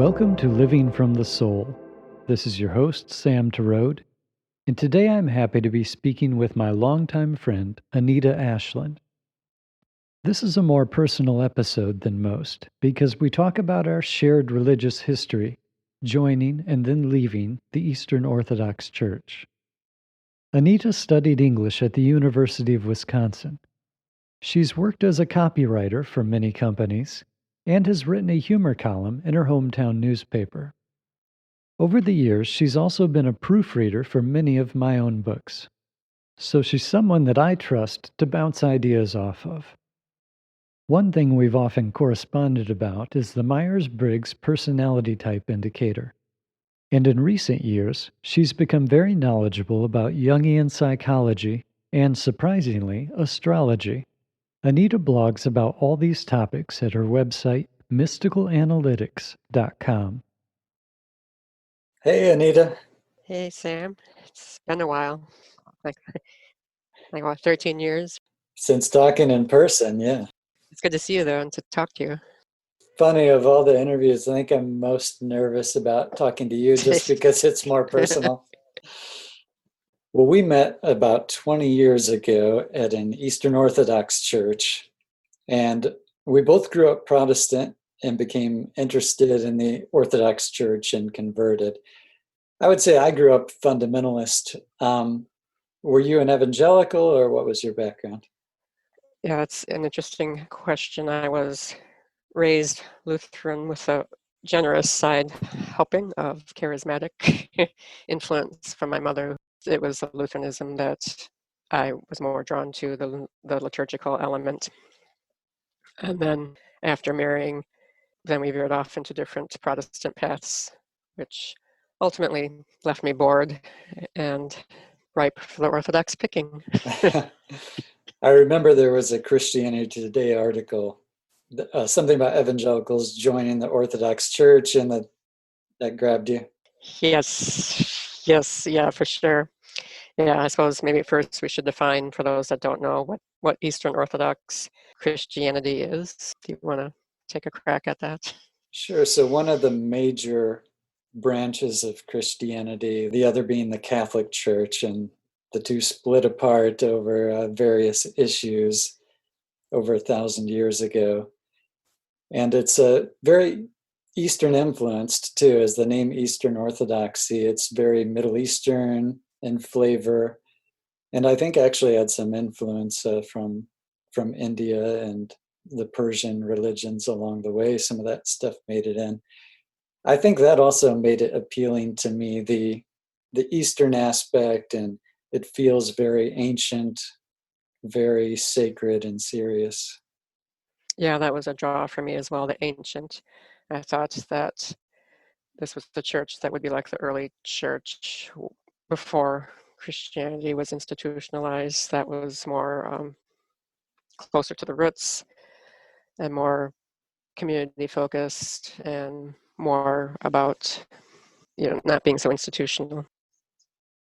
Welcome to Living from the Soul. This is your host, Sam Torode, and today I'm happy to be speaking with my longtime friend, Anita Ashland. This is a more personal episode than most because we talk about our shared religious history, joining and then leaving the Eastern Orthodox Church. Anita studied English at the University of Wisconsin. She's worked as a copywriter for many companies and has written a humor column in her hometown newspaper. Over the years, she's also been a proofreader for many of my own books. So she's someone that I trust to bounce ideas off of. One thing we've often corresponded about is the Myers-Briggs personality type indicator. And in recent years, she's become very knowledgeable about Jungian psychology and, surprisingly, astrology. Anita blogs about all these topics at her website, mysticalanalytics.com. Hey, Anita. Hey, Sam. It's been a while. Like what, 13 years? Since talking in person, yeah. It's good to see you, though, and to talk to you. Funny, of all the interviews, I think I'm most nervous about talking to you just because it's more personal. Well, we met about 20 years ago at an Eastern Orthodox church, and we both grew up Protestant and became interested in the Orthodox Church and converted. I would say I grew up fundamentalist. Were you an evangelical, or what was your background? Yeah, it's an interesting question. I was raised Lutheran with a generous side helping of charismatic influence from my mother. It was Lutheranism that I was more drawn to, the liturgical element. And then after marrying, then we veered off into different Protestant paths, which ultimately left me bored and ripe for the Orthodox picking. I remember there was a Christianity Today article, something about evangelicals joining the Orthodox Church, and that grabbed you. Yes, yeah, for sure. Yeah, I suppose maybe first we should define, for those that don't know, what Eastern Orthodox Christianity is. Do you want to take a crack at that? Sure. So one of the major branches of Christianity, the other being the Catholic Church, and the two split apart over various issues over 1,000 years ago. And it's a very Eastern influenced too, as the name Eastern Orthodoxy. It's very Middle Eastern in flavor, and I think actually had some influence from India and the Persian religions along the way. Some of that stuff made it in. I think that also made it appealing to me, the Eastern aspect, and it feels very ancient, very sacred and serious. Yeah, that was a draw for me as well, the ancient. I thought that this was the church that would be like the early church before Christianity was institutionalized, that was more closer to the roots and more community focused and more about, not being so institutional.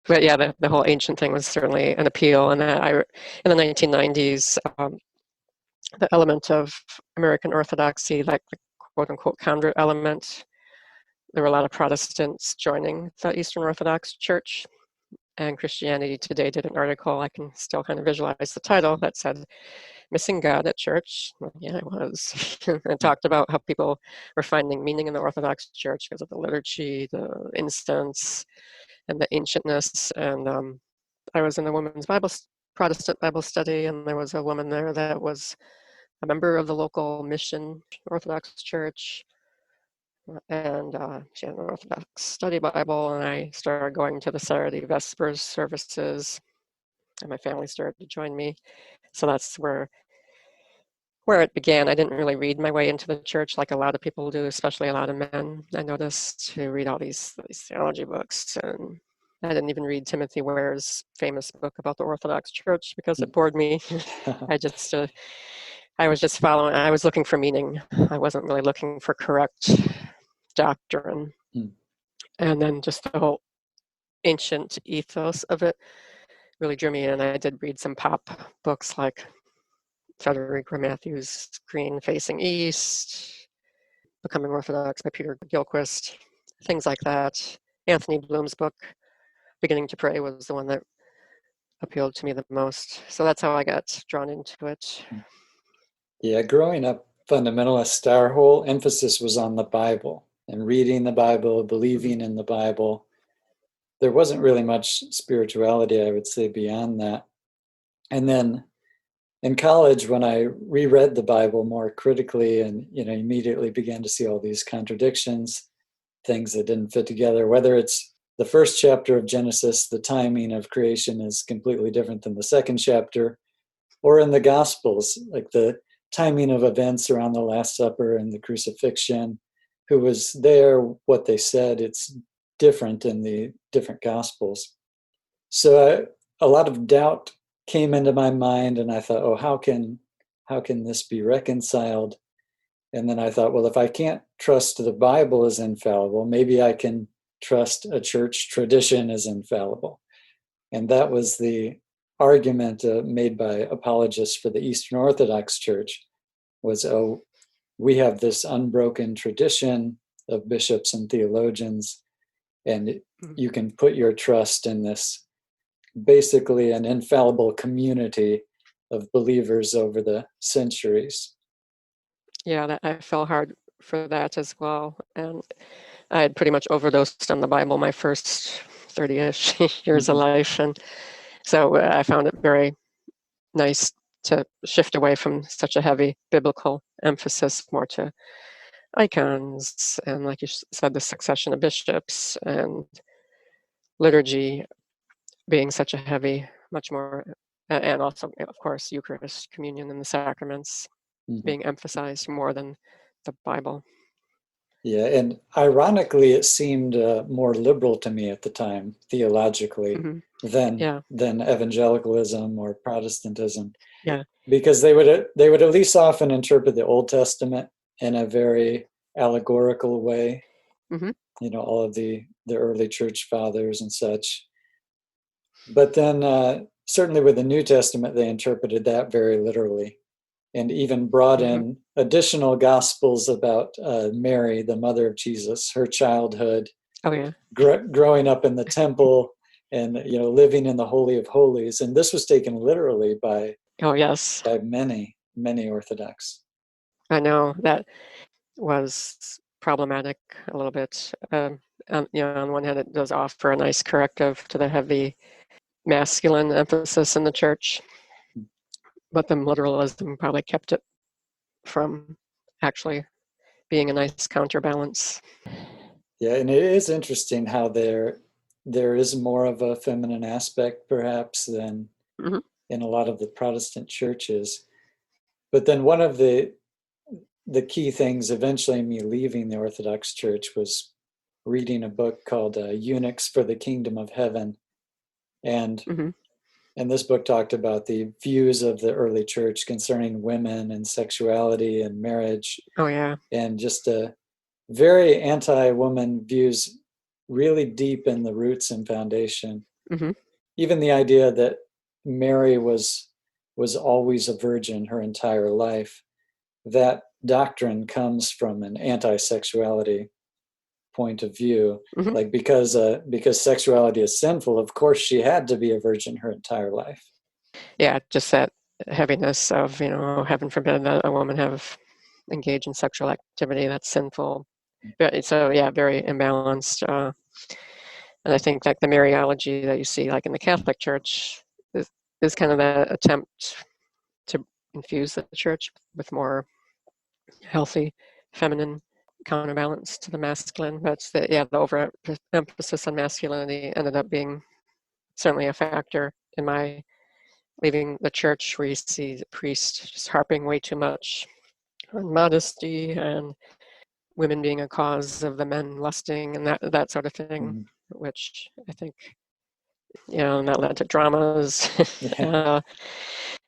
But yeah, the whole ancient thing was certainly an appeal, and that in the 1990s, the element of American Orthodoxy, like the quote unquote convert element, there were a lot of Protestants joining the Eastern Orthodox Church. And Christianity Today did an article, I can still kind of visualize the title, that said, "Missing God at Church." Well, yeah, I was. And talked about how people were finding meaning in the Orthodox Church because of the liturgy, the incense, and the ancientness. And I was in a women's Protestant Bible study, and there was a woman there that was a member of the local mission Orthodox Church. And she had an Orthodox study Bible, and I started going to the Saturday Vespers services, and my family started to join me. So that's where it began. I didn't really read my way into the church like a lot of people do, especially a lot of men. I noticed, to read all these theology books, and I didn't even read Timothy Ware's famous book about the Orthodox Church because it bored me. I was just following. I was looking for meaning. I wasn't really looking for correct doctrine. And then just the whole ancient ethos of it really drew me in. I did read some pop books like Frederick Matthews' Green Facing East, Becoming Orthodox by Peter Gilchrist, things like that. Anthony Bloom's book, Beginning to Pray, was the one that appealed to me the most. So that's how I got drawn into it. Yeah, growing up fundamentalist, our whole emphasis was on the Bible and reading the Bible, believing in the Bible. There wasn't really much spirituality, I would say, beyond that. And then in college, when I reread the Bible more critically and immediately began to see all these contradictions, things that didn't fit together, whether it's the first chapter of Genesis, the timing of creation is completely different than the second chapter, or in the Gospels, like the timing of events around the Last Supper and the crucifixion, who was there, what they said, it's different in the different Gospels. So a lot of doubt came into my mind, and I thought, oh, how can this be reconciled? And then I thought, well, if I can't trust the Bible as infallible, maybe I can trust a church tradition as infallible. And that was the argument made by apologists for the Eastern Orthodox Church, was, oh, we have this unbroken tradition of bishops and theologians, and you can put your trust in this, basically an infallible community of believers over the centuries. Yeah, I fell hard for that as well. And I had pretty much overdosed on the Bible my first 30-ish years of life. And so I found it very nice to shift away from such a heavy biblical emphasis more to icons and, like you said, the succession of bishops and liturgy being such a heavy, much more, and also, of course, Eucharist, communion, and the sacraments being emphasized more than the Bible. Yeah, and ironically, it seemed more liberal to me at the time, theologically, than evangelicalism or Protestantism. Yeah, because they would at least often interpret the Old Testament in a very allegorical way. All of the early church fathers and such. But then certainly with the New Testament, they interpreted that very literally, and even brought in additional gospels about Mary, the mother of Jesus, her childhood, growing up in the temple, and living in the Holy of Holies. And this was taken literally by many Orthodox. I know that was problematic a little bit. On one hand, it does offer a nice corrective to the heavy masculine emphasis in the church, but the literalism probably kept it from actually being a nice counterbalance. Yeah, and it is interesting how there is more of a feminine aspect perhaps than in a lot of the Protestant churches. But then one of the key things eventually me leaving the Orthodox Church was reading a book called Eunuchs for the Kingdom of Heaven. And this book talked about the views of the early church concerning women and sexuality and marriage. Oh, yeah. And just very anti-woman views, really deep in the roots and foundation. Even the idea that Mary was always a virgin her entire life, that doctrine comes from an anti-sexuality point of view. Like because sexuality is sinful, of course she had to be a virgin her entire life. Yeah, just that heaviness of, heaven forbid that a woman have engaged in sexual activity that's sinful. So yeah, very imbalanced. And I think like the Mariology that you see like in the Catholic Church is kind of that attempt to infuse the church with more healthy feminine counterbalance to the masculine. But the overemphasis on masculinity ended up being certainly a factor in my leaving the church, where you see the priest just harping way too much on modesty and women being a cause of the men lusting and that sort of thing, which I think, and that led to dramas.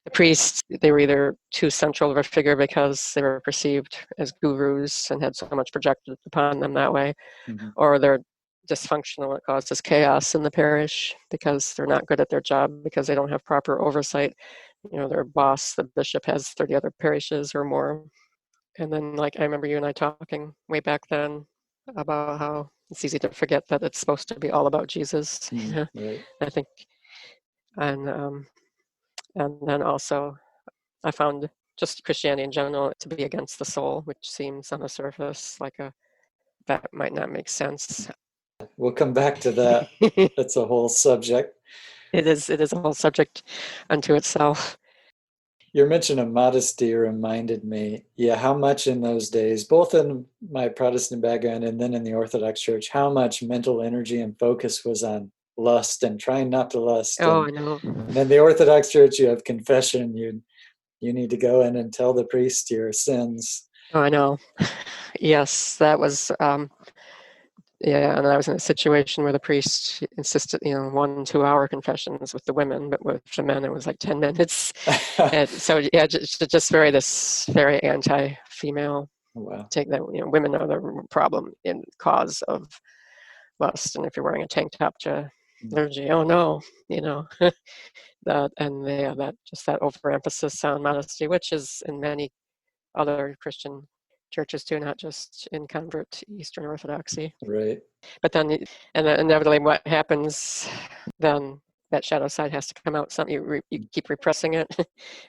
The priests, they were either too central of a figure because they were perceived as gurus and had so much projected upon them that way, or they're dysfunctional. It causes chaos in the parish because they're not good at their job, because they don't have proper oversight. Their boss, the bishop, has 30 other parishes or more, And then, like, I remember you and I talking way back then about how it's easy to forget that it's supposed to be all about Jesus. Right. I think, and then also I found just Christianity in general to be against the soul, which seems on the surface like that might not make sense. We'll come back to that. That's a whole subject. It is a whole subject unto itself. Your mention of modesty reminded me, how much in those days, both in my Protestant background and then in the Orthodox Church, how much mental energy and focus was on lust and trying not to lust. Oh, I know. And in the Orthodox Church, you have confession. You need to go in and tell the priest your sins. Oh, I know. Yes, that was, and I was in a situation where the priest insisted, 1-2 hour confessions with the women, but with the men it was like 10 minutes. And so just very anti-female. Wow. Take that, women are the problem in cause of lust, and if you're wearing a tank top to liturgy, oh no, that overemphasis on modesty, which is in many other Christian churches too, not just in convert to Eastern Orthodoxy. Right. But then, and then inevitably, what happens then? That shadow side has to come out. You keep repressing it,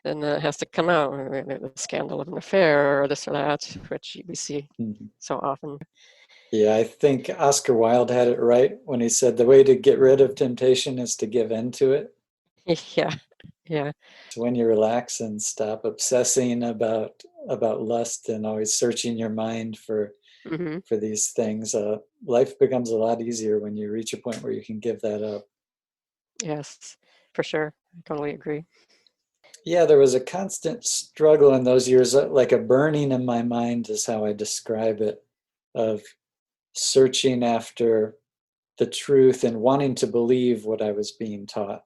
and it has to come out. The scandal of an affair, or this or that, which we see so often. Yeah, I think Oscar Wilde had it right when he said the way to get rid of temptation is to give in to it. Yeah. So when you relax and stop obsessing about lust and always searching your mind for these things, life becomes a lot easier when you reach a point where you can give that up. Yes, for sure. I totally agree. Yeah, there was a constant struggle in those years, like a burning in my mind is how I describe it, of searching after the truth and wanting to believe what I was being taught.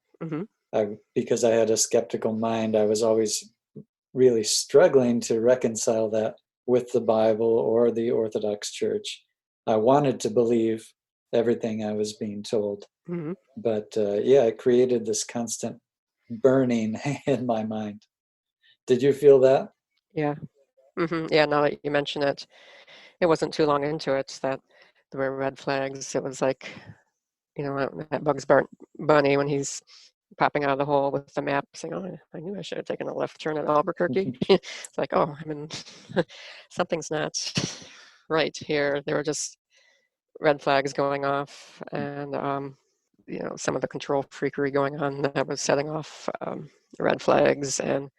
Because I had a skeptical mind, I was always really struggling to reconcile that with the Bible or the Orthodox Church. I wanted to believe everything I was being told. But it created this constant burning in my mind. Did you feel that? Yeah. Yeah, now that you mention it, it wasn't too long into it that there were red flags. It was like, that Bugs Bunny when he's popping out of the hole with the map saying, oh, I knew I should have taken a left turn at Albuquerque. It's like, oh, something's not right here. There were just red flags going off, and some of the control freakery going on that was setting off red flags, and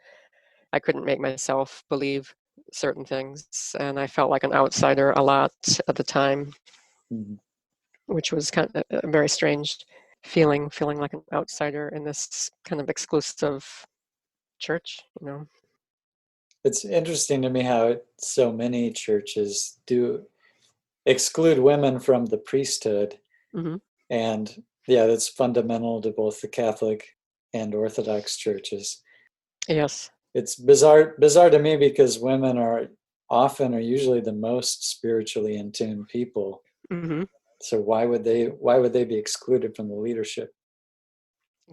I couldn't make myself believe certain things, and I felt like an outsider a lot at the time, which was kind of a very strange feeling like an outsider in this kind of exclusive church, It's interesting to me how so many churches do exclude women from the priesthood. And that's fundamental to both the Catholic and Orthodox churches. Yes. It's bizarre to me because women are usually the most spiritually in tune people. So why would they be excluded from the leadership?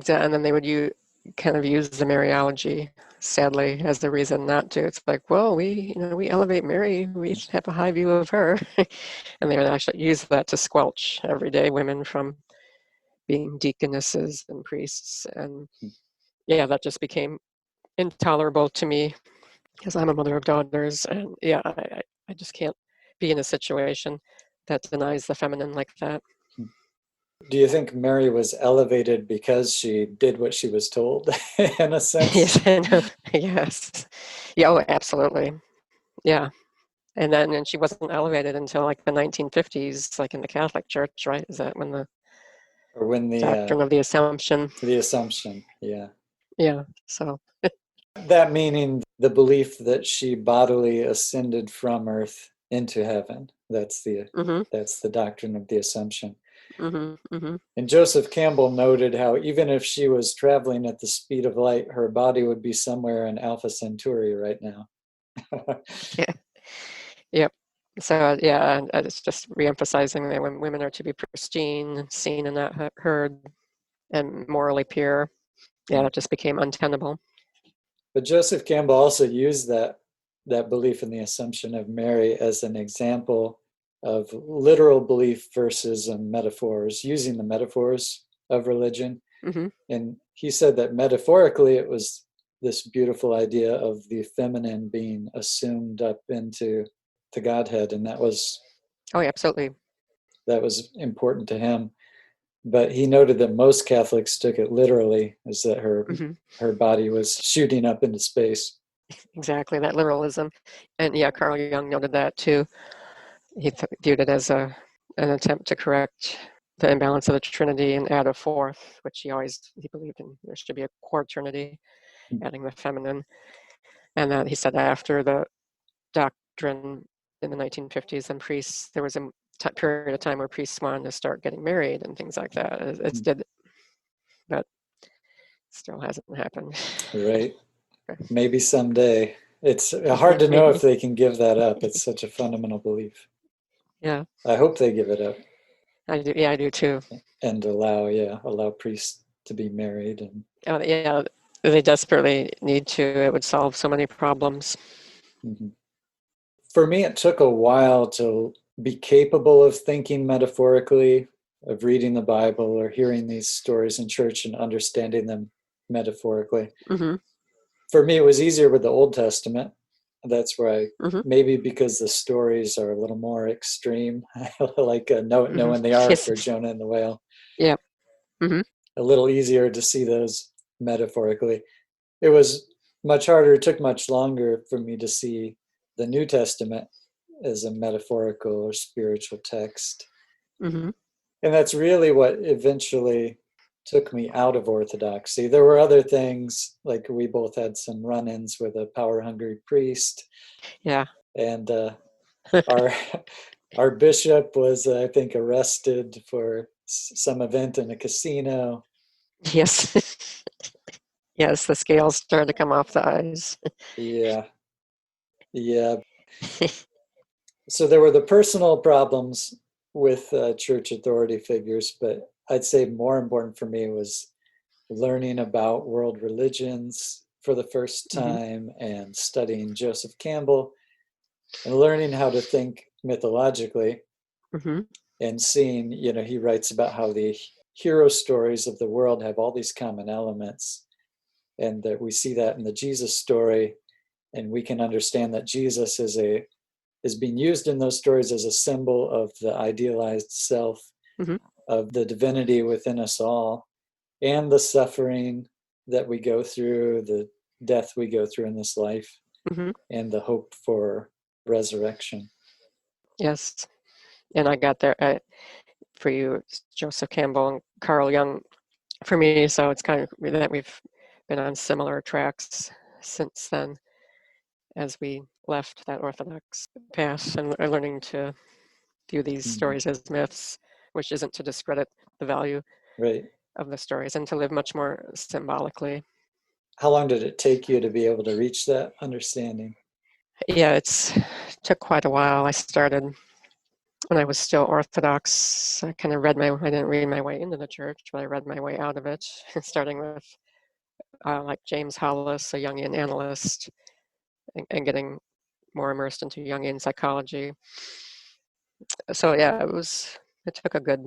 And then they would kind of use the Mariology, sadly, as the reason not to. It's like, well, we elevate Mary, we have a high view of her, and they would actually use that to squelch everyday women from being deaconesses and priests, and that just became intolerable to me because I'm a mother of daughters, and I just can't be in a situation that denies the feminine like that. Do you think Mary was elevated because she did what she was told, in a sense? Yes, I know. Yes. Yeah, oh, absolutely. Yeah. And she wasn't elevated until like the 1950s, like in the Catholic Church, right? Is that when the doctrine of the Assumption? The Assumption, yeah. Yeah, so. That meaning the belief that she bodily ascended from earth into heaven. That's the doctrine of the Assumption. And Joseph Campbell noted how even if she was traveling at the speed of light, her body would be somewhere in Alpha Centauri right now. Yep. So it's just reemphasizing that when women are to be pristine, seen and not heard, and morally pure, that just became untenable. But Joseph Campbell also used that that belief in the Assumption of Mary as an example of literal belief versus metaphors, using the metaphors of religion. Mm-hmm. And he said that metaphorically it was this beautiful idea of the feminine being assumed up into the Godhead, and that was Oh, yeah, absolutely. important to him. But he noted that most Catholics took it literally, as that her body was shooting up into space. Exactly, that literalism. And yeah, Carl Jung noted that too. He viewed it as an attempt to correct the imbalance of the Trinity and add a fourth, which he believed in. There should be a core Trinity, adding the feminine. And that he said after the doctrine in the 1950s and priests, there was a period of time where priests wanted to start getting married and things like that. It's did, but still hasn't happened. Right. Maybe someday. It's hard to know if they can give that up. It's such a fundamental belief. Yeah. I hope they give it up. I do. Yeah, I do too. And allow priests to be married. And yeah, they desperately need to. It would solve so many problems. mm-hmm. For me, it took a while to be capable of thinking metaphorically, of reading the Bible or hearing these stories in church and understanding them metaphorically. Mm-hmm. For me, it was easier with the Old Testament. That's where maybe because the stories are a little more extreme, like knowing the ark or Jonah and the whale. Yeah. Mm-hmm. A little easier to see those metaphorically. It was much harder. It took much longer for me to see the New Testament as a metaphorical or spiritual text. Mm-hmm. And that's really what eventually took me out of Orthodoxy. There were other things, like we both had some run-ins with a power-hungry priest. Yeah. And our bishop was, I think, arrested for some event in a casino. Yes. Yes, the scales started to come off the eyes. Yeah. So there were the personal problems with church authority figures, but I'd say more important for me was learning about world religions for the first time and studying Joseph Campbell and learning how to think mythologically and seeing, he writes about how the hero stories of the world have all these common elements, and that we see that in the Jesus story, and we can understand that Jesus is being used in those stories as a symbol of the idealized self, of the divinity within us all, and the suffering that we go through, the death we go through in this life, and the hope for resurrection. Yes. And I got there for you, Joseph Campbell and Carl Jung, for me. So it's kind of that we've been on similar tracks since then, as we left that Orthodox path and are learning to view these stories as myths, which isn't to discredit the value of the stories and to live much more symbolically. How long did it take you to be able to reach that understanding? Yeah, it took quite a while. I started when I was still Orthodox. I kind of I didn't read my way into the church, but I read my way out of it, starting with like James Hollis, a Jungian analyst, and getting more immersed into Jungian psychology. So yeah, it took a good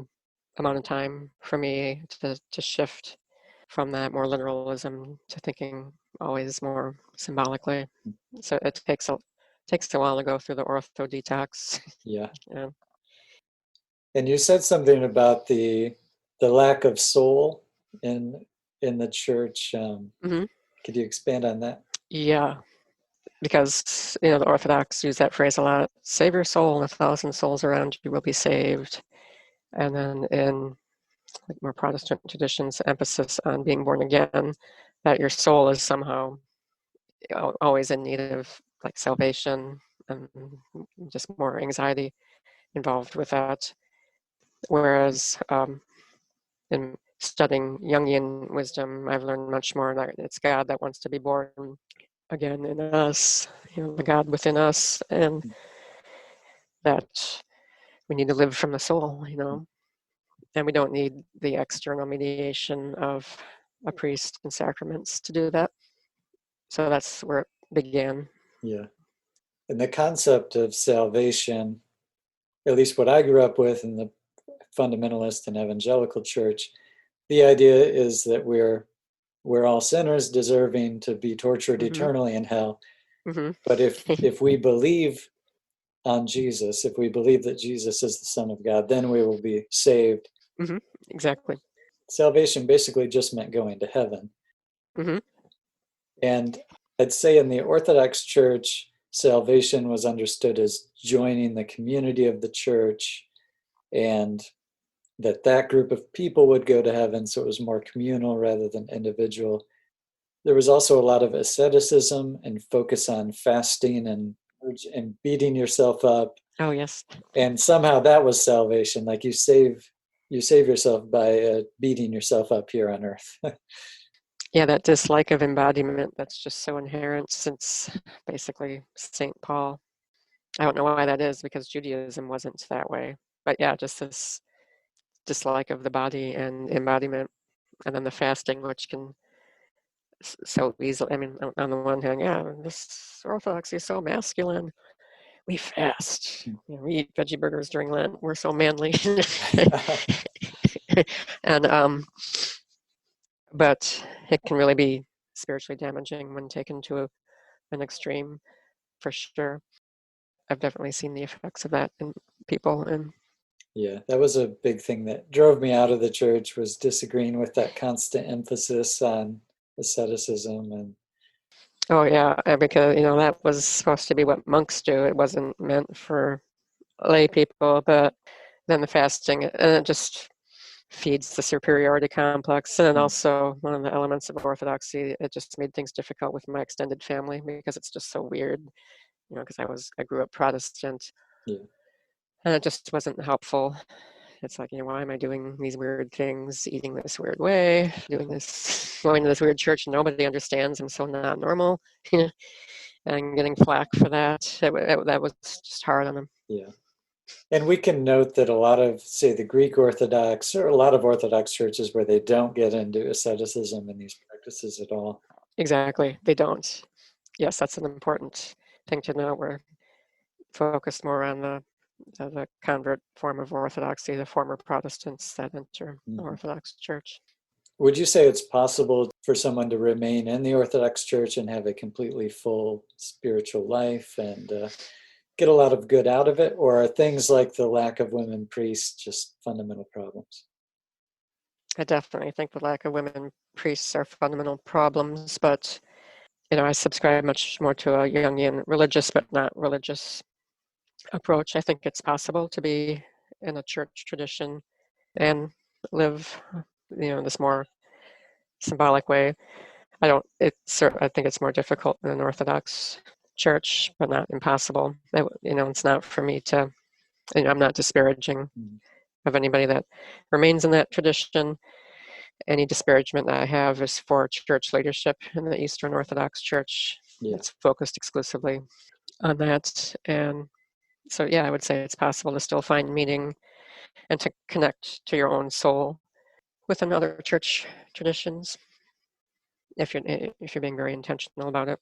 amount of time for me to shift from that more literalism to thinking always more symbolically. So it takes a while to go through the ortho detox. Yeah. Yeah. And you said something about the lack of soul in the church. Could you expand on that? Yeah, because the Orthodox use that phrase a lot. Save your soul, and 1,000 souls around you will be saved. And then in more Protestant traditions, emphasis on being born again, that your soul is somehow always in need of like salvation, and just more anxiety involved with that. Whereas in studying Jungian wisdom, I've learned much more that it's God that wants to be born again in us, the God within us, and that we need to live from the soul, and we don't need the external mediation of a priest and sacraments to do that. So that's where it began. Yeah. And the concept of salvation, at least what I grew up with in the fundamentalist and evangelical church, the idea is that we're all sinners deserving to be tortured eternally in hell. But if we believe on Jesus, if we believe that Jesus is the Son of God, then we will be saved. Exactly. Salvation basically just meant going to heaven. And I'd say in the Orthodox Church, salvation was understood as joining the community of the church, and that group of people would go to heaven, so it was more communal rather than individual. There was also a lot of asceticism and focus on fasting and beating yourself up. Oh, yes. And somehow that was salvation. Like you save yourself by beating yourself up here on earth. Yeah, that dislike of embodiment, that's just so inherent since basically St. Paul. I don't know why that is, because Judaism wasn't that way. But yeah, just this dislike of the body and embodiment, and then the fasting, which can so easily, I mean, on the one hand, yeah, this orthodoxy is so masculine. We fast. We eat veggie burgers during Lent. We're so manly. And but it can really be spiritually damaging when taken to an extreme, for sure. I've definitely seen the effects of that in people. And yeah, that was a big thing that drove me out of the church, was disagreeing with that constant emphasis on asceticism. And oh yeah, because that was supposed to be what monks do. It wasn't meant for lay people, but then the fasting, and it just feeds the superiority complex. And then also one of the elements of orthodoxy, it just made things difficult with my extended family because it's just so weird, because I grew up Protestant. Yeah. And it just wasn't helpful. It's like, why am I doing these weird things, eating this weird way, doing this, going to this weird church, and nobody understands. I'm so not normal, and getting flack for that. That was just hard on them. Yeah. And we can note that a lot of, say, the Greek Orthodox, or a lot of Orthodox churches where they don't get into asceticism and these practices at all. Exactly. They don't. Yes, that's an important thing to know. We're focused more on the convert form of Orthodoxy, the former Protestants that enter the Orthodox Church. Would you say it's possible for someone to remain in the Orthodox Church and have a completely full spiritual life and get a lot of good out of it? Or are things like the lack of women priests just fundamental problems? I definitely think the lack of women priests are fundamental problems, but I subscribe much more to a Jungian religious but not religious approach. I think it's possible to be in a church tradition and live, this more symbolic way. I think it's more difficult in an Orthodox church, but not impossible. It's not for me to, I'm not disparaging of anybody that remains in that tradition. Any disparagement that I have is for church leadership in the Eastern Orthodox Church. It's focused exclusively on that. And so, yeah, I would say it's possible to still find meaning and to connect to your own soul within other church traditions if you're being very intentional about it.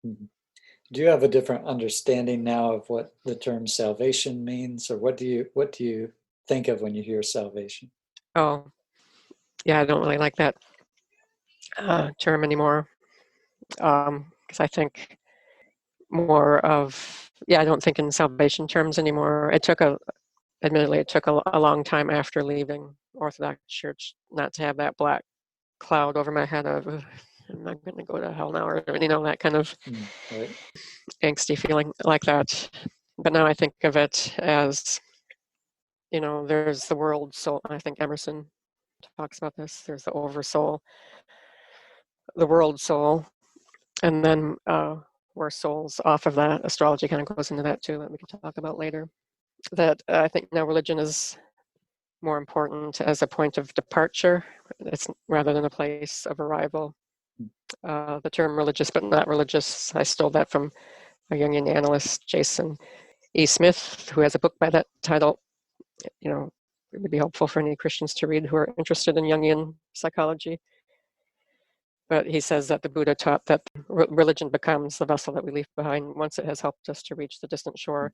Do you have a different understanding now of what the term salvation means, or what do you think of when you hear salvation? Oh, yeah, I don't really like that term anymore, because I think more of, I don't think in salvation terms anymore. Admittedly, it took a long time after leaving Orthodox Church not to have that black cloud over my head of, I'm not going to go to hell now, or that kind of angsty feeling like that. But now I think of it as, there's the world soul. I think Emerson talks about this. There's the oversoul, the world soul, and then we're souls off of that. Astrology kind of goes into that too, that we can talk about later. That I think now religion is more important as a point of departure. It's rather than a place of arrival. The term religious but not religious, I stole that from a Jungian analyst, Jason E. Smith, who has a book by that title. It would be helpful for any Christians to read who are interested in Jungian psychology. But he says that the Buddha taught that religion becomes the vessel that we leave behind once it has helped us to reach the distant shore.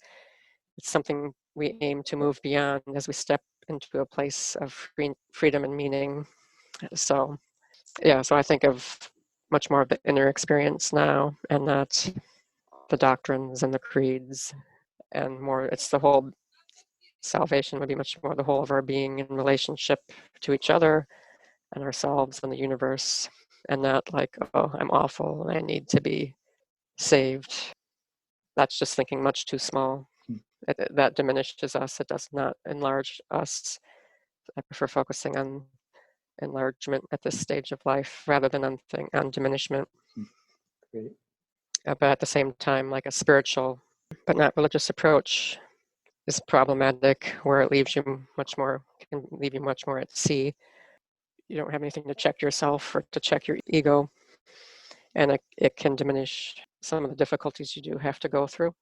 It's something we aim to move beyond as we step into a place of freedom and meaning. So, yeah, so I think of much more of the inner experience now, and not the doctrines and the creeds, and more, it's the whole salvation would be much more the whole of our being in relationship to each other and ourselves and the universe, and not like, oh, I'm awful and I need to be saved. That's just thinking much too small. That diminishes us. It does not enlarge us. I prefer focusing on enlargement at this stage of life rather than on diminishment. Great. But at the same time, like a spiritual but not religious approach is problematic, where it leaves you can leave you much more at sea. You don't have anything to check yourself or to check your ego, and it can diminish some of the difficulties you do have to go through.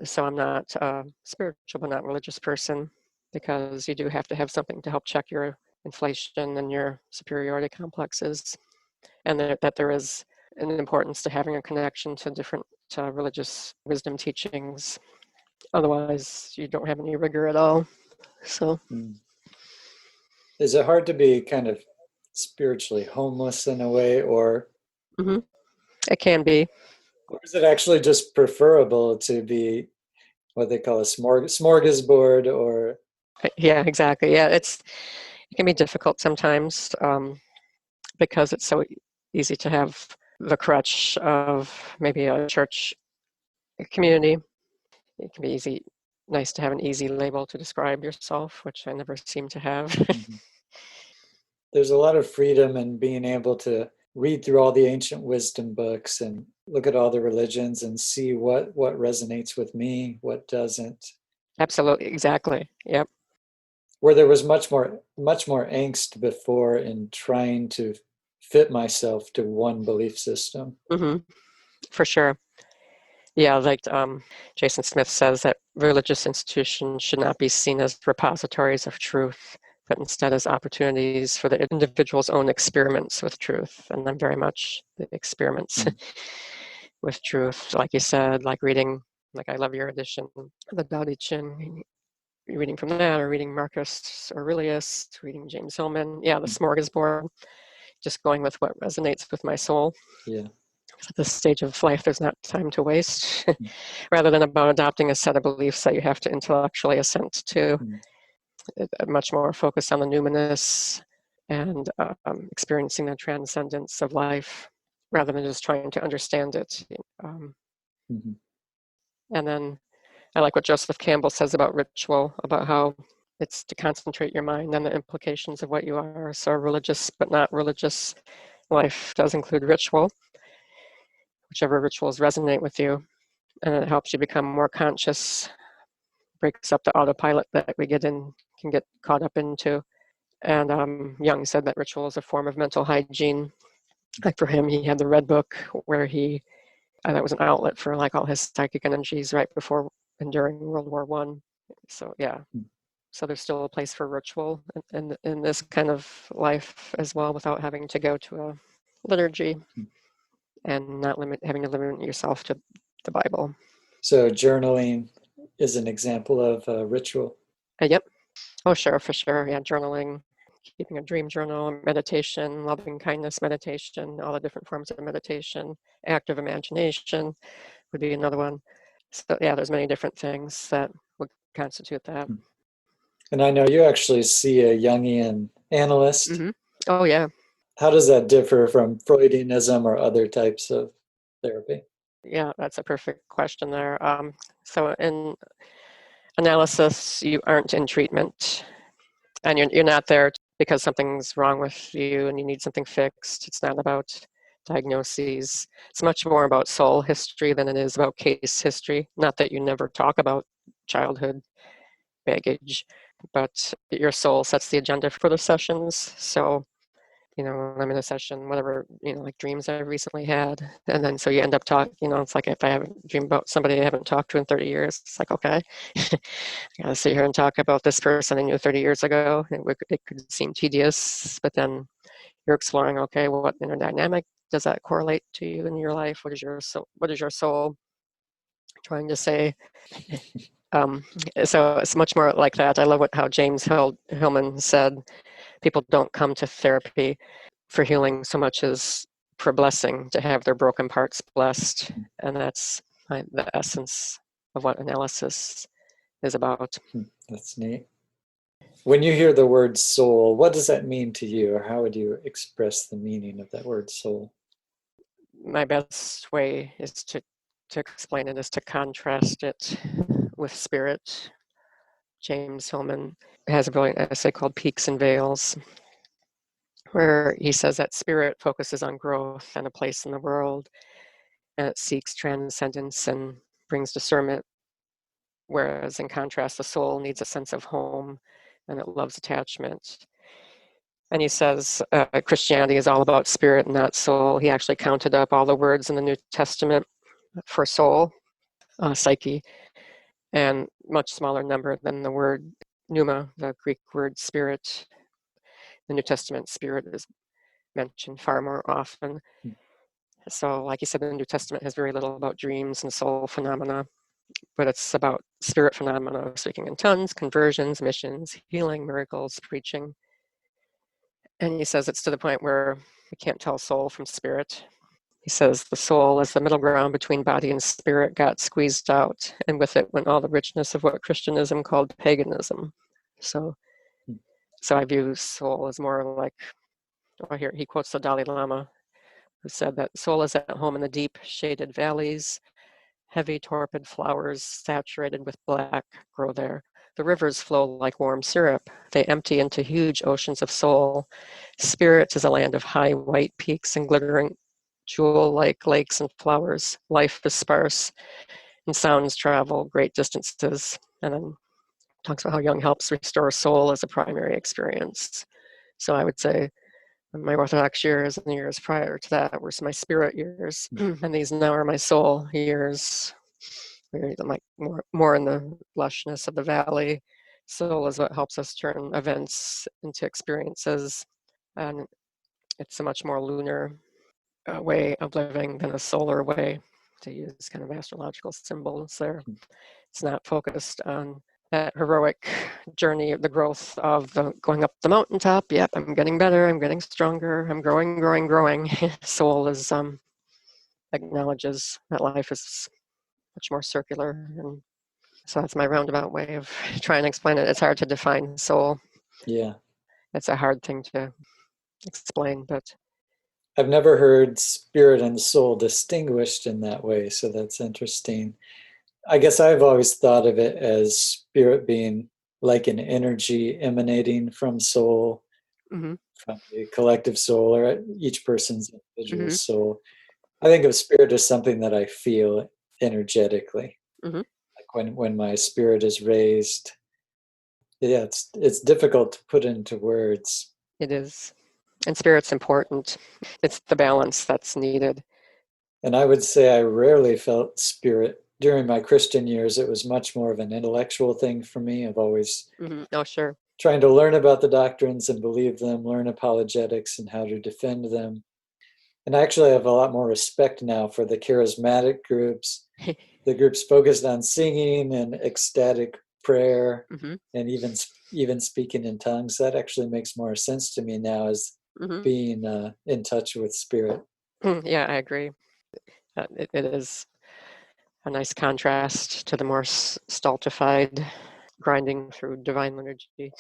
So I'm not a spiritual but not religious person, because you do have to have something to help check your inflation and your superiority complexes, and that there is an importance to having a connection to different religious wisdom teachings. Otherwise, you don't have any rigor at all. So, is it hard to be kind of spiritually homeless in a way, or it can be. Or is it actually just preferable to be what they call a smorgasbord? Or Yeah, exactly. Yeah, it can be difficult sometimes, because it's so easy to have the crutch of maybe a church community. It can be nice to have an easy label to describe yourself, which I never seem to have. There's a lot of freedom in being able to read through all the ancient wisdom books and look at all the religions and see what resonates with me, what doesn't. Absolutely, exactly. Yep. Where there was much more angst before in trying to fit myself to one belief system. For sure. Yeah, like Jason Smith says that religious institutions should not be seen as repositories of truth, but instead as opportunities for the individual's own experiments with truth. And I'm very much the experiments with truth. Like you said, like reading, like I love your edition, the Tao Te Ching, reading from that, or reading Marcus Aurelius, reading James Hillman. Yeah, the smorgasbord, just going with what resonates with my soul. Yeah. At this stage of life, there's not time to waste, rather than about adopting a set of beliefs that you have to intellectually assent to. Much more focus on the numinous and experiencing the transcendence of life, rather than just trying to understand it. And then I like what Joseph Campbell says about ritual, about how it's to concentrate your mind on the implications of what you are. So religious but not religious life does include ritual, whichever rituals resonate with you, and it helps you become more conscious, breaks up the autopilot that we can get caught up into. And Jung said that ritual is a form of mental hygiene. Like for him, he had the Red Book, where that was an outlet for like all his psychic energies right before and during World War I. So yeah, so there's still a place for ritual in this kind of life as well, without having to go to a liturgy and not having to limit yourself to the Bible. So journaling is an example of a ritual. Yep. Oh, sure, for sure. Yeah, journaling, keeping a dream journal, meditation, loving kindness meditation, all the different forms of meditation, active imagination would be another one. So yeah, there's many different things that would constitute that. And I know you actually see a Jungian analyst. Oh, yeah. How does that differ from Freudianism or other types of therapy? Yeah, that's a perfect question there. So in analysis, you aren't in treatment, and you're not there because something's wrong with you and you need something fixed. It's not about diagnoses. It's much more about soul history than it is about case history. Not that you never talk about childhood baggage, but your soul sets the agenda for the sessions. So, when I'm in a session, whatever, like dreams I've recently had, and then so you end up talking, it's like if I haven't dreamed about somebody I haven't talked to in 30 years, it's like, okay, I gotta sit here and talk about this person I knew 30 years ago. It could seem tedious, but then you're exploring, okay, what inner dynamic does that correlate to you in your life? What is your soul trying to say? So it's much more like that. I love how James Hillman said, people don't come to therapy for healing so much as for blessing, to have their broken parts blessed. And that's the essence of what analysis is about. That's neat. When you hear the word soul, what does that mean to you, or how would you express the meaning of that word soul? My best way is to explain it is to contrast it with spirit. James Hillman has a brilliant essay called Peaks and Veils, where he says that spirit focuses on growth and a place in the world, and it seeks transcendence and brings discernment, whereas in contrast, the soul needs a sense of home and it loves attachment. And he says Christianity is all about spirit and not soul. He actually counted up all the words in the New Testament for soul, psyche, and much smaller number than the word pneuma, the Greek word spirit. The New Testament spirit is mentioned far more often. So, like you said, the New Testament has very little about dreams and soul phenomena, but it's about spirit phenomena, speaking in tongues, conversions, missions, healing, miracles, preaching. And he says it's to the point where we can't tell soul from spirit. He says the soul, as the middle ground between body and spirit, got squeezed out, and with it went all the richness of what Christianism called paganism. So I view soul as more like, here he quotes the Dalai Lama, who said that soul is at home in the deep shaded valleys. Heavy torpid flowers saturated with black grow there. The rivers flow like warm syrup. They empty into huge oceans of soul. Spirit is a land of high white peaks and glittering jewel-like lakes and flowers. Life is sparse, and sounds travel great distances. And then talks about how Jung helps restore soul as a primary experience. So I would say my Orthodox years and the years prior to that were my spirit years, and these now are my soul years. Like more in the lushness of the valley. Soul is what helps us turn events into experiences, and it's a much more lunar way of living than a solar way, to use kind of astrological symbols there. It's not focused on that heroic journey of the growth of the going up the mountaintop. Yep, I'm getting better, I'm getting stronger, I'm growing. Soul is acknowledges that life is much more circular, and so that's my roundabout way of trying to explain it. It's hard to define soul. Yeah. It's a hard thing to explain, but I've never heard spirit and soul distinguished in that way, so that's interesting. I guess I've always thought of it as spirit being like an energy emanating from soul, from the collective soul, or each person's individual soul. I think of spirit as something that I feel energetically. Like when my spirit is raised. Yeah, it's difficult to put into words. It is. And spirit's important. It's the balance that's needed. And I would say I rarely felt spirit. During my Christian years, it was much more of an intellectual thing for me. I've always Oh, sure. trying to learn about the doctrines and believe them, learn apologetics and how to defend them. And I actually have a lot more respect now for the charismatic groups, the groups focused on singing and ecstatic prayer, and even speaking in tongues. That actually makes more sense to me now as being in touch with spirit. Yeah, I agree. It is a nice contrast to the more stultified, grinding through divine liturgy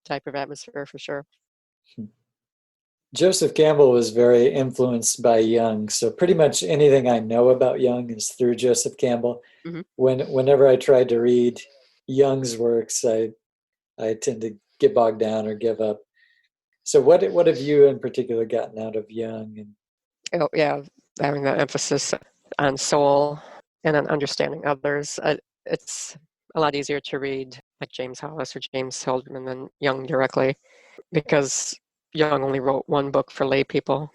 type of atmosphere, for sure. Joseph Campbell was very influenced by Jung, so pretty much anything I know about Jung is through Joseph Campbell. Whenever I tried to read Jung's works, I tend to get bogged down or give up. So what have you in particular gotten out of Jung? Oh, yeah, having that emphasis on soul and on understanding others. It's a lot easier to read like James Hollis or James Hillman than Jung directly, because Jung only wrote one book for lay people.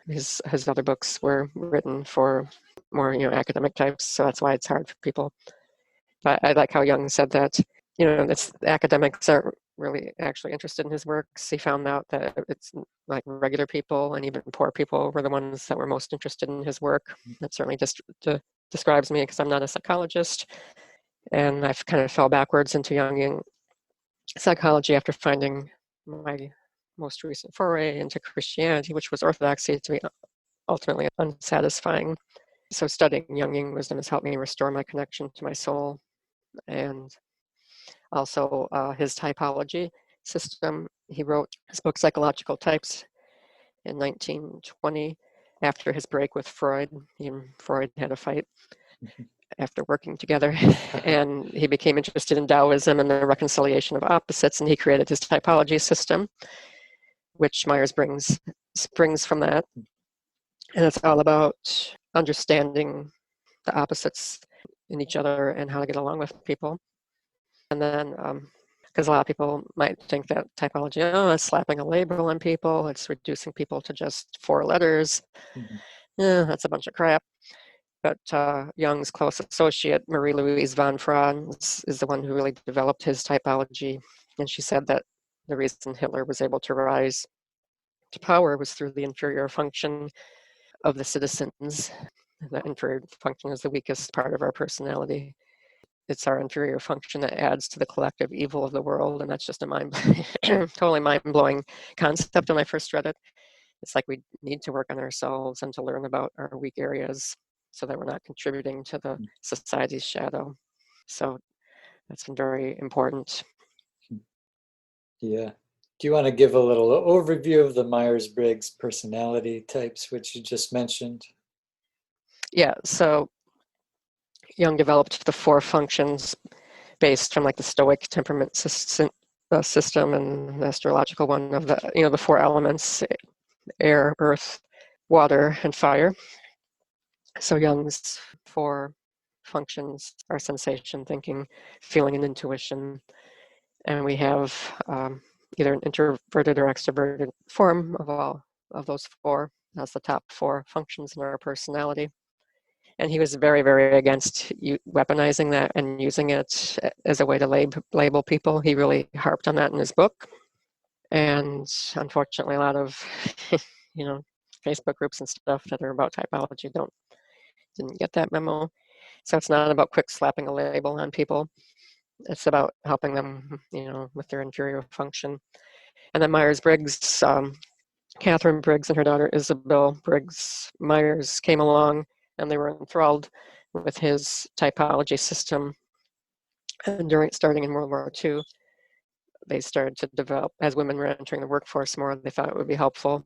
His other books were written for more academic types, so that's why it's hard for people. But I like how Jung said that the academics aren't really actually interested in his works. He found out that it's like regular people and even poor people were the ones that were most interested in his work. That certainly just describes me because I'm not a psychologist. And I've kind of fell backwards into Jungian psychology after finding my most recent foray into Christianity, which was orthodoxy, to be ultimately unsatisfying. So studying Jungian wisdom has helped me restore my connection to my soul, and also his typology system. He wrote his book Psychological Types in 1920 after his break with Freud. He and Freud had a fight after working together, and he became interested in Taoism and the reconciliation of opposites, and he created his typology system, which Myers-Briggs springs from that. And it's all about understanding the opposites in each other and how to get along with people. And then, because a lot of people might think that typology, it's slapping a label on people, it's reducing people to just 4 letters. That's a bunch of crap. But Jung's close associate, Marie-Louise von Franz, is the one who really developed his typology. And she said that the reason Hitler was able to rise to power was through the inferior function of the citizens. That inferior function is the weakest part of our personality. It's our inferior function that adds to the collective evil of the world, and that's just a totally mind-blowing concept when I first read it. It's like we need to work on ourselves and to learn about our weak areas so that we're not contributing to the society's shadow. So that's been very important. Yeah. Do you want to give a little overview of the Myers-Briggs personality types, which you just mentioned? Yeah, so Jung developed the 4 functions based from like the Stoic temperament system and the astrological one of the 4 elements: air, earth, water, and fire. So Jung's 4 functions are sensation, thinking, feeling, and intuition. And we have either an introverted or extroverted form of all of those 4. That's the top 4 functions in our personality. And he was very, very against weaponizing that and using it as a way to label people. He really harped on that in his book. And unfortunately, a lot of Facebook groups and stuff that are about typology didn't get that memo. So it's not about quick slapping a label on people. It's about helping them, with their inferior function. And then Myers-Briggs, Catherine Briggs and her daughter Isabel Briggs Myers came along, and they were enthralled with his typology system. And starting in World War II, they started to develop, as women were entering the workforce more, they thought it would be helpful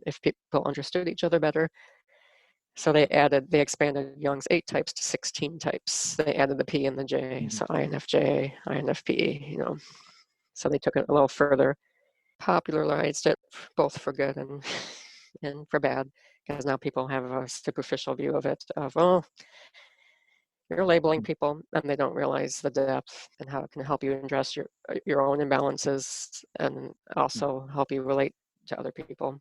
if people understood each other better. So they expanded Jung's 8 types to 16 types. They added the P and the J, so INFJ, INFP, So they took it a little further, popularized it both for good and for bad, because now people have a superficial view of it, of, you're labeling people, and they don't realize the depth and how it can help you address your own imbalances and also help you relate to other people.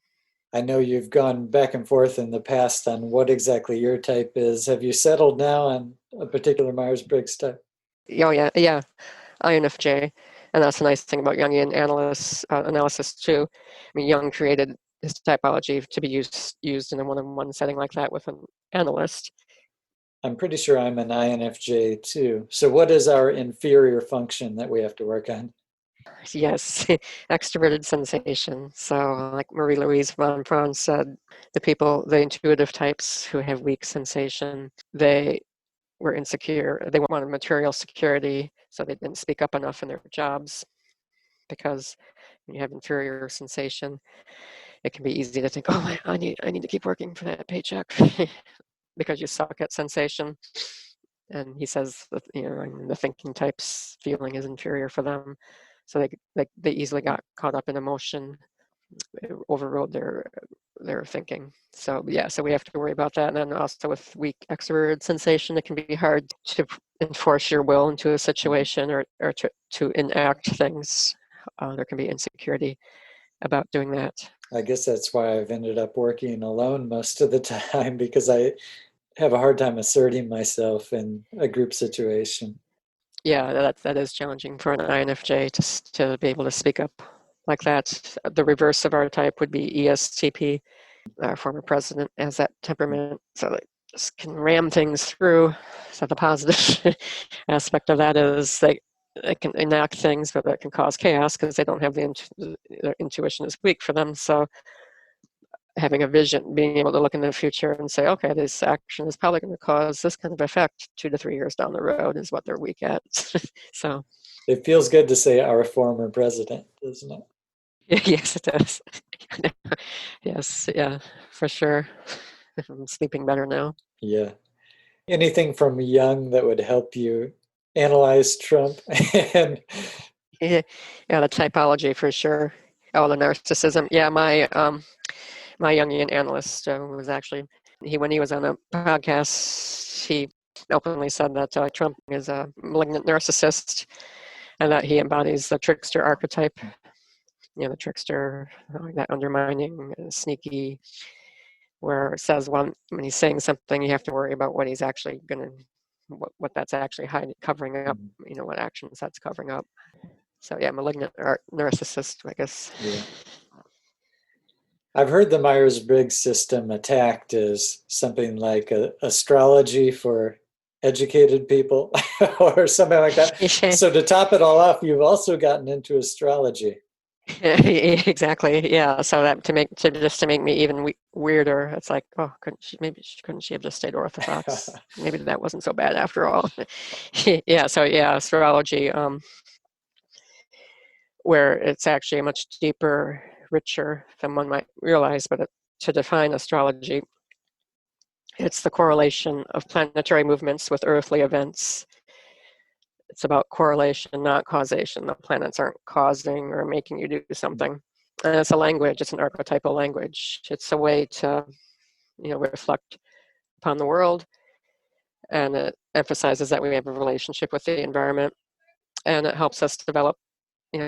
I know you've gone back and forth in the past on what exactly your type is. Have you settled now on a particular Myers-Briggs type? Oh, yeah, INFJ. And that's the nice thing about Jungian analysis too. I mean, Jung created his typology to be used in a one-on-one setting like that with an analyst. I'm pretty sure I'm an INFJ too. So what is our inferior function that we have to work on? Yes, extroverted sensation. So like Marie-Louise von Franz said, the intuitive types who have weak sensation, they were insecure. They wanted material security, so they didn't speak up enough in their jobs, because when you have inferior sensation, it can be easy to think, oh, I need to keep working for that paycheck because you suck at sensation. And he says that the thinking types feeling is inferior for them, so they easily got caught up in emotion, overrode their thinking. So so we have to worry about that. And then also with weak extroverted sensation, it can be hard to enforce your will into a situation or to enact things. There can be insecurity about doing that. I guess that's why I've ended up working alone most of the time, because I have a hard time asserting myself in a group situation. Yeah, that is challenging for an INFJ to be able to speak up like that. The reverse of our type would be ESTP. Our former president has that temperament, so they just can ram things through. So the positive aspect of that is they can enact things, but that can cause chaos because they don't have their intuition is weak for them. So having a vision, being able to look in the future and say, okay, this action is probably going to cause this kind of effect 2 to 3 years down the road is what they're weak at. So It feels good to say our former president, doesn't it? yes, it does. Yes, yeah, for sure. I'm sleeping better now. Yeah. Anything from Jung that would help you analyze Trump? And Yeah, yeah, the typology for sure. Oh, the narcissism. Yeah, my Jungian analyst was actually when he was on a podcast, he openly said that Trump is a malignant narcissist and that he embodies the trickster archetype. You know, the trickster, that undermining, sneaky, where it says when he's saying something, you have to worry about what he's actually going to, what that's actually covering up. You know, what actions that's covering up. So yeah, malignant narcissist, I guess. yeah. I've heard the Myers-Briggs system attacked as something like astrology for educated people or something like that. So to top it all off, you've also gotten into astrology. Exactly. Yeah. So that to make me even weirder, it's like, oh, couldn't she have just stayed Orthodox? Maybe that wasn't so bad after all. Yeah. So yeah, astrology, where it's actually a much deeper, richer than one might realize. But to define astrology, it's the correlation of planetary movements with earthly events. It's about correlation, not causation. The planets aren't causing or making you do something. And it's a language, it's an archetypal language. It's a way to, reflect upon the world. And it emphasizes that we have a relationship with the environment. And it helps us develop,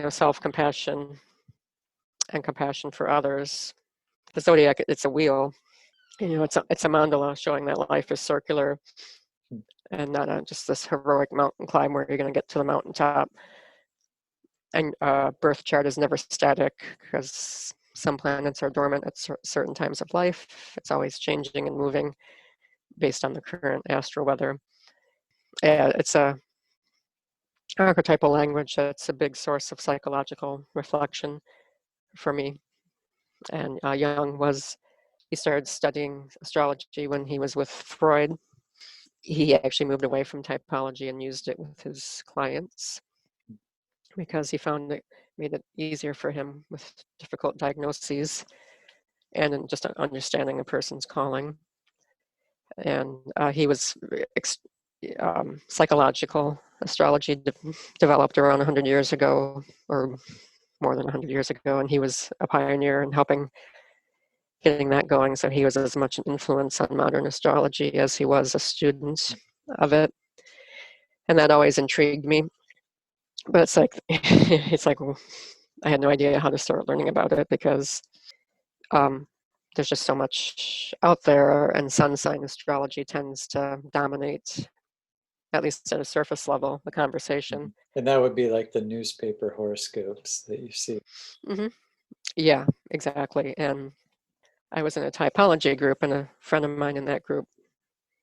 self-compassion and compassion for others. The zodiac, it's a wheel. It's a mandala showing that life is circular and not just this heroic mountain climb where you're going to get to the mountaintop. And birth chart is never static because some planets are dormant at certain times of life. It's always changing and moving based on the current astral weather. It's a archetypal language that's a big source of psychological reflection for me. And he started studying astrology when he was with Freud. He actually moved away from typology and used it with his clients because he found it made it easier for him with difficult diagnoses and in just understanding a person's calling. And he was psychological astrology developed around 100 years ago, or more than 100 years ago, and he was a pioneer in getting that going. So he was as much an influence on modern astrology as he was a student of it, and that always intrigued me. But it's like I had no idea how to start learning about it because there's just so much out there, and sun sign astrology tends to dominate, at least at a surface level, the conversation. And that would be like the newspaper horoscopes that you see. Mm-hmm. Yeah, exactly. And I was in a typology group, and a friend of mine in that group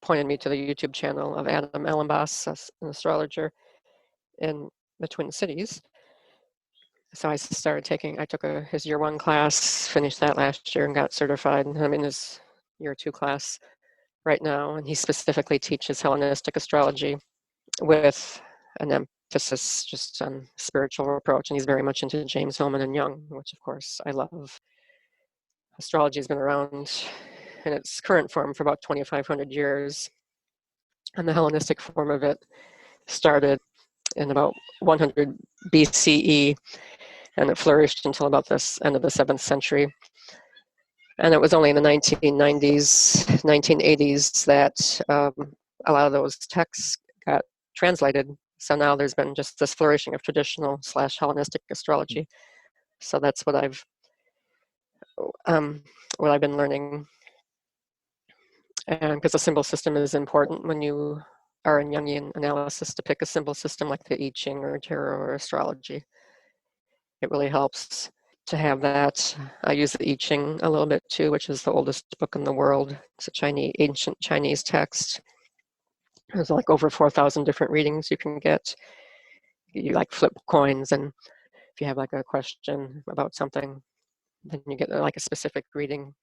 pointed me to the YouTube channel of Adam Allenbass, an astrologer in the Twin Cities. So I took his year 1 class, finished that last year and got certified. I'm in his year 2 class right now, and he specifically teaches Hellenistic astrology with an emphasis just on spiritual approach, and he's very much into James Hillman and Jung, which of course I love. Astrology has been around in its current form for about 2,500 years, and the Hellenistic form of it started in about 100 BCE, and it flourished until about this end of the 7th century. And it was only in the 1990s, 1980s that a lot of those texts got translated. So now there's been just this flourishing of traditional / Hellenistic astrology. So that's what I've been learning. And because the symbol system is important when you or in Jungian analysis to pick a symbol system like the I Ching or tarot or astrology. It really helps to have that. I use the I Ching a little bit too, which is the oldest book in the world. It's a ancient Chinese text. There's like over 4,000 different readings you can get. You like flip coins, and if you have like a question about something, then you get like a specific reading.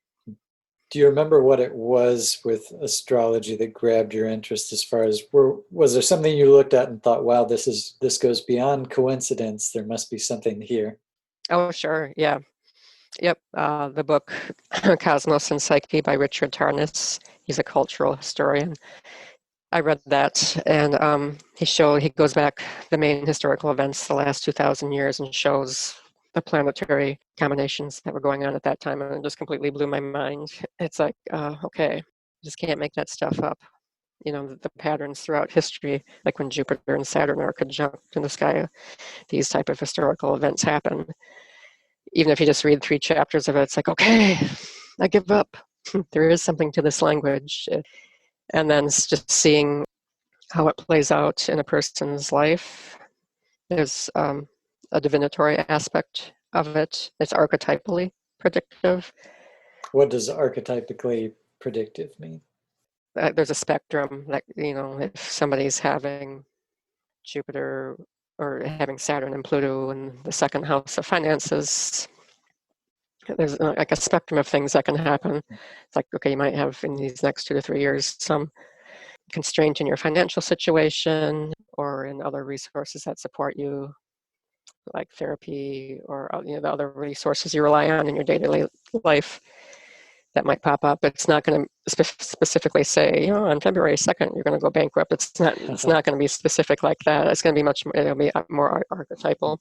Do you remember what it was with astrology that grabbed your interest as far as, was there something you looked at and thought, wow, this goes beyond coincidence, there must be something here? Oh, sure, yeah. Yep, the book Cosmos and Psyche by Richard Tarnas. He's a cultural historian. I read that, and he goes back the main historical events the last 2,000 years and shows the planetary combinations that were going on at that time, and it just completely blew my mind. It's like, okay, just can't make that stuff up. You know, the patterns throughout history, like when Jupiter and Saturn are conjunct in the sky, these type of historical events happen. Even if you just read 3 chapters of it, it's like, okay, I give up. There is something to this language. And then it's just seeing how it plays out in a person's life. There's a divinatory aspect of it. It's archetypally predictive. What does archetypically predictive mean? There's a spectrum that, if somebody's having Jupiter or having Saturn and Pluto in the second house of finances, there's like a spectrum of things that can happen. It's like, okay, you might have in these next 2 to 3 years some constraint in your financial situation or in other resources that support you, like therapy or the other resources you rely on in your daily life that might pop up. It's not going to specifically say, on February 2nd, you're going to go bankrupt. It's not going to be specific like that. It's going to be it'll be more archetypal.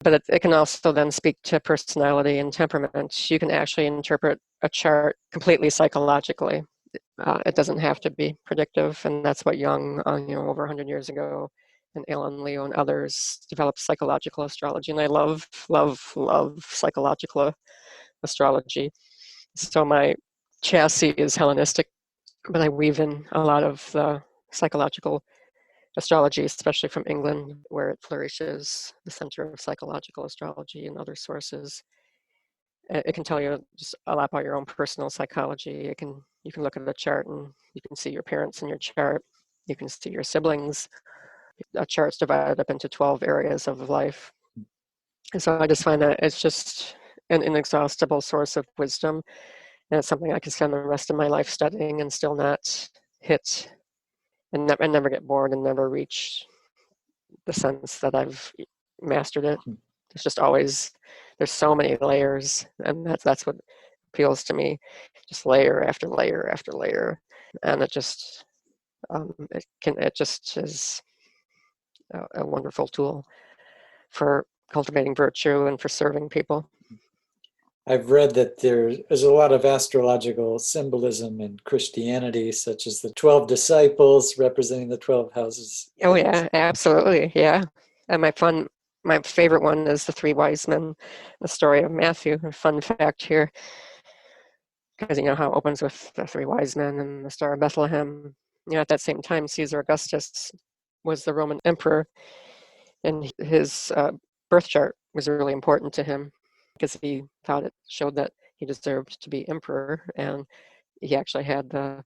But it can also then speak to personality and temperament. You can actually interpret a chart completely psychologically. It doesn't have to be predictive, and that's what Jung, over 100 years ago, and Alan Leo and others developed psychological astrology. And I love, love, love psychological astrology. So my chassis is Hellenistic, but I weave in a lot of the psychological astrology, especially from England, where it flourishes, the center of psychological astrology and other sources. It can tell you just a lot about your own personal psychology. You can look at the chart and you can see your parents in your chart. You can see your siblings. A chart's divided up into 12 areas of life. And so I just find that it's just an inexhaustible source of wisdom. And it's something I can spend the rest of my life studying and still not hit and never get bored and never reach the sense that I've mastered it. There's just always, there's so many layers, and that's what appeals to me. Just layer after layer after layer, and it just is a wonderful tool for cultivating virtue and for serving people. I've read that there's a lot of astrological symbolism in Christianity, such as the 12 disciples representing the 12 houses. Oh yeah, absolutely, yeah. And my favorite one is the 3 wise men, the story of Matthew. A fun fact here, because you know how it opens with the 3 wise men and the Star of Bethlehem. At that same time, Caesar Augustus was the Roman emperor, and his birth chart was really important to him because he thought it showed that he deserved to be emperor, and he actually had the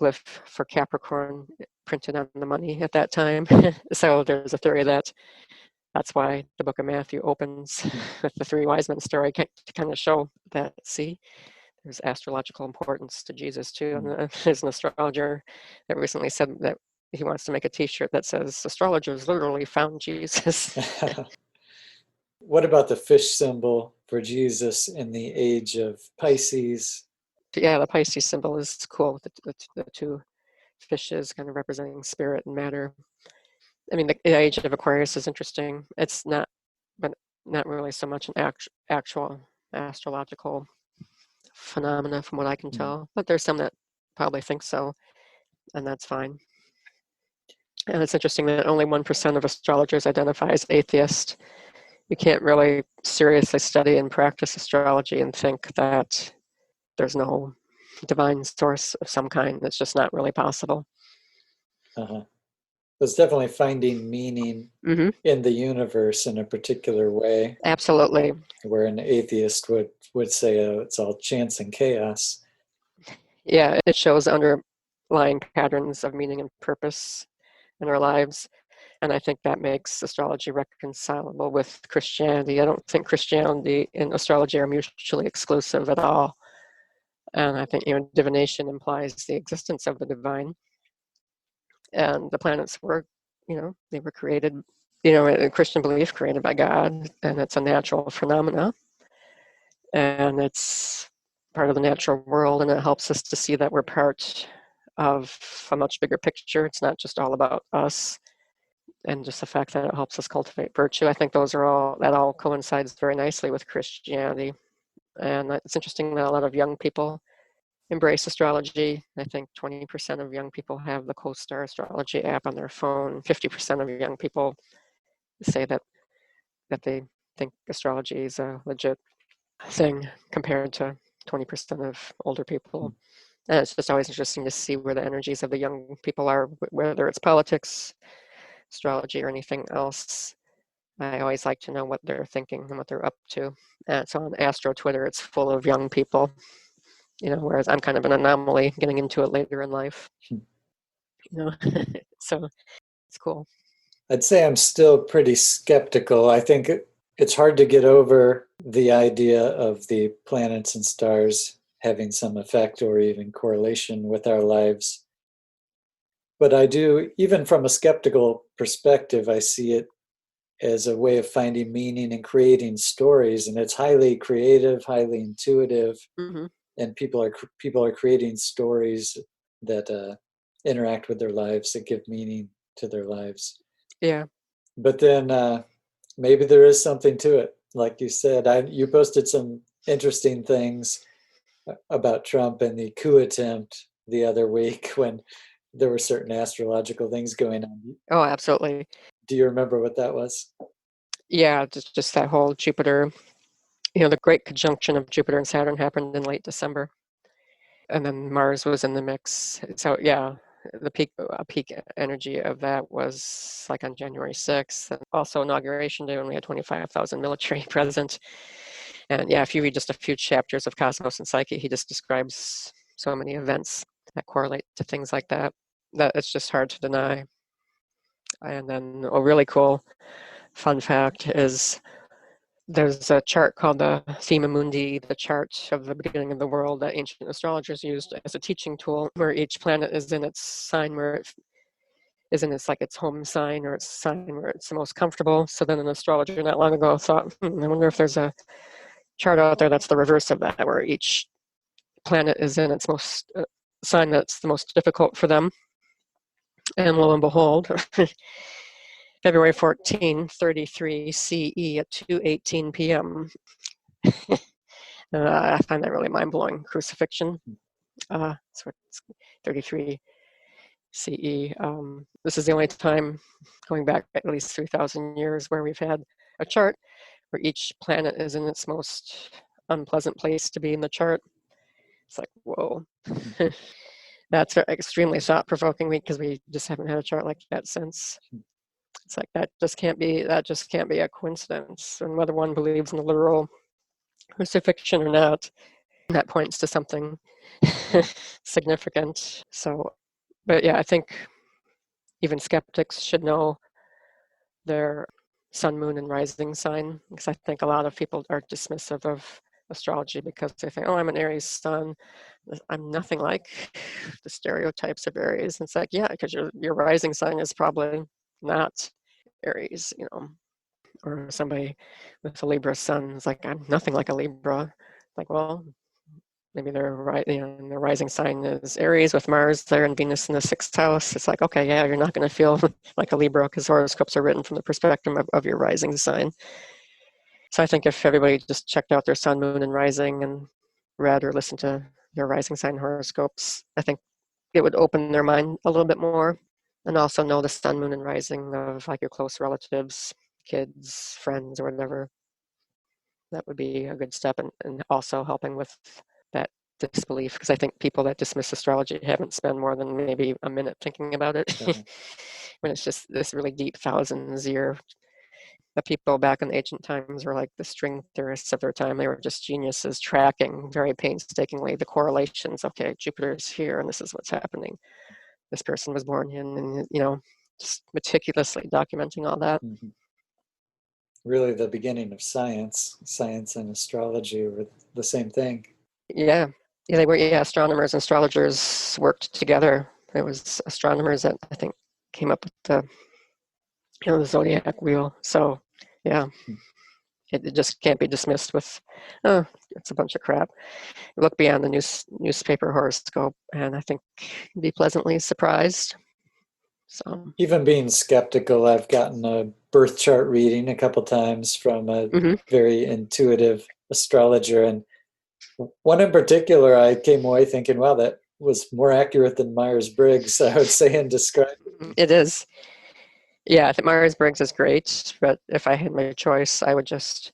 glyph for Capricorn printed on the money at that time. So there's a theory that's why the book of Matthew opens with the 3 wise men story, to kind of show that, see, there's astrological importance to Jesus too. And there's an astrologer that recently said that he wants to make a t-shirt that says astrologers literally found Jesus. What about the fish symbol for Jesus in the age of Pisces? Yeah, the Pisces symbol is cool. The 2 fishes kind of representing spirit and matter. I mean, the age of Aquarius is interesting. It's not really so much an actual astrological phenomena from what I can tell, but there's some that probably think so, and that's fine. And it's interesting that only 1% of astrologers identify as atheist. You can't really seriously study and practice astrology and think that there's no divine source of some kind. It's just not really possible. Uh-huh. It's definitely finding meaning in the universe in a particular way. Absolutely. Where an atheist would say, oh, it's all chance and chaos. Yeah, it shows underlying patterns of meaning and purpose in our lives. And I think that makes astrology reconcilable with Christianity. I don't think Christianity and astrology are mutually exclusive at all. And I think, divination implies the existence of the divine. And the planets were, they were created, in Christian belief, created by God, and it's a natural phenomena. And it's part of the natural world, and it helps us to see that we're part of a much bigger picture. It's not just all about us. And just the fact that it helps us cultivate virtue, I think that all coincides very nicely with Christianity. And it's interesting that a lot of young people embrace astrology. I think 20% of young people have the CoStar astrology app on their phone. 50% of young people say that they think astrology is a legit thing compared to 20% of older people. And it's just always interesting to see where the energies of the young people are, whether it's politics, astrology, or anything else. I always like to know what they're thinking and what they're up to. And so on Astro Twitter, it's full of young people, whereas I'm kind of an anomaly getting into it later in life. So it's cool. I'd say I'm still pretty skeptical. I think it's hard to get over the idea of the planets and stars having some effect or even correlation with our lives. But I do, even from a skeptical perspective, I see it as a way of finding meaning and creating stories. And it's highly creative, highly intuitive. And people are creating stories that interact with their lives, that give meaning to their lives. Yeah. But then maybe there is something to it. Like you said, you posted some interesting things about Trump and the coup attempt the other week when there were certain astrological things going on. Oh, absolutely. Do you remember what that was? Yeah, just that whole Jupiter, the great conjunction of Jupiter and Saturn happened in late December. And then Mars was in the mix. So yeah, the peak energy of that was like on January 6th. And also Inauguration Day when we had 25,000 military present. And yeah, if you read just a few chapters of Cosmos and Psyche, he just describes so many events that correlate to things like that it's just hard to deny. And then a really cool fun fact is there's a chart called the Thema Mundi, the chart of the beginning of the world that ancient astrologers used as a teaching tool, where each planet is in its sign where it is in its home sign or its sign where it's the most comfortable. So then an astrologer not long ago thought, I wonder if there's a chart out there that's the reverse of that, where each planet is in its most sign that's the most difficult for them. And lo and behold, February 14, 33 CE at 2:18 p.m. I find that really mind-blowing. Crucifixion. So it's 33 CE. This is the only time going back at least 3,000 years where we've had a chart where each planet is in its most unpleasant place to be in the chart. It's like, whoa. That's extremely thought-provoking because we just haven't had a chart like that since. It's like that just can't be a coincidence. And whether one believes in the literal crucifixion or not, that points to something significant. So, but yeah, I think even skeptics should know their sun, moon, and rising sign, because I think a lot of people are dismissive of astrology because they think, oh, I'm an Aries sun. I'm nothing like the stereotypes of Aries. And it's like, yeah, because your rising sign is probably not Aries, or somebody with a Libra sun is like, I'm nothing like a Libra. Like, well, maybe their their rising sign is Aries with Mars there and Venus in the 6th house. It's like, okay, yeah, you're not going to feel like a Libra because horoscopes are written from the perspective of your rising sign. So I think if everybody just checked out their sun, moon, and rising and read or listened to their rising sign horoscopes, I think it would open their mind a little bit more, and also know the sun, moon, and rising of like your close relatives, kids, friends, or whatever. That would be a good step, and also helping with that disbelief, because I think people that dismiss astrology haven't spent more than maybe a minute thinking about it. When it's just this really deep thousands year. The people back in the ancient times were like the string theorists of their time. They were just geniuses, tracking very painstakingly the correlations. Okay, Jupiter's here and this is what's happening. This person was born in, and just meticulously documenting all that. Really the beginning of science. Science and astrology were the same thing. Yeah, they were. Yeah, astronomers and astrologers worked together. It was astronomers that I think came up with the zodiac wheel. So yeah, it just can't be dismissed with, oh, it's a bunch of crap. Look beyond the newspaper horoscope, and I think you'd be pleasantly surprised. So even being skeptical, I've gotten a birth chart reading a couple times from a very intuitive astrologer, and one in particular, I came away thinking, wow, that was more accurate than Myers-Briggs, I would say, in describing. It is. Yeah, I think Myers-Briggs is great, but if I had my choice, I would just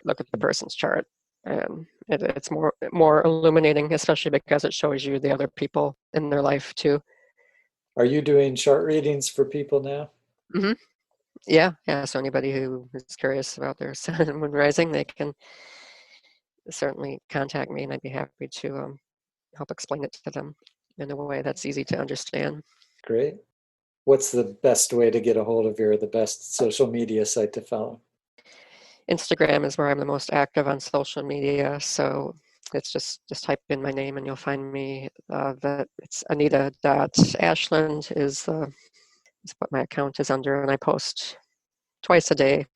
look at the person's chart. And it's more illuminating, especially because it shows you the other people in their life too. Are you doing chart readings for people now? Yeah. So anybody who is curious about their sun and moon rising, they can certainly contact me, and I'd be happy to help explain it to them in a way that's easy to understand. Great. What's the best way to get a hold of you, or the best social media site to follow? Instagram is where I'm the most active on social media, so it's just type in my name and you'll find me. It's Anita.Ashland is what my account is under, and I post twice a day.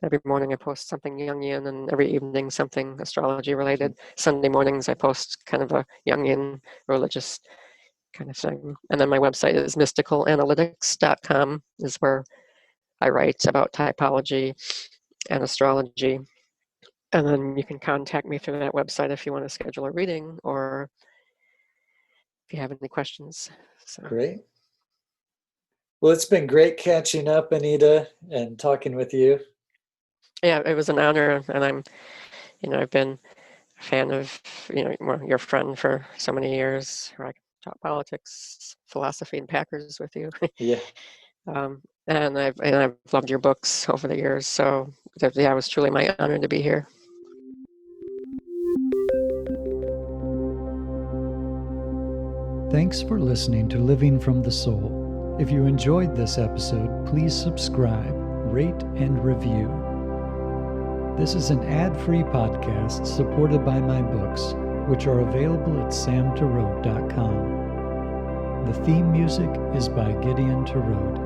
Every morning I post something Jungian, and every evening something astrology related. Sunday mornings I post kind of a Jungian religious kind of thing. And then my website is mysticalanalytics.com, is where I write about typology and astrology. And then you can contact me through that website if you want to schedule a reading or if you have any questions. So. Great. Well, it's been great catching up, Anita, and talking with you. Yeah, it was an honor, and I've been a fan of, your friend for so many years. Where I can talk politics, philosophy, and Packers with you. Yeah. And I've loved your books over the years. So it was truly my honor to be here. Thanks for listening to Living from the Soul. If you enjoyed this episode, please subscribe, rate, and review. This is an ad-free podcast supported by my books, which are available at samtorode.com. The theme music is by Gideon Torode.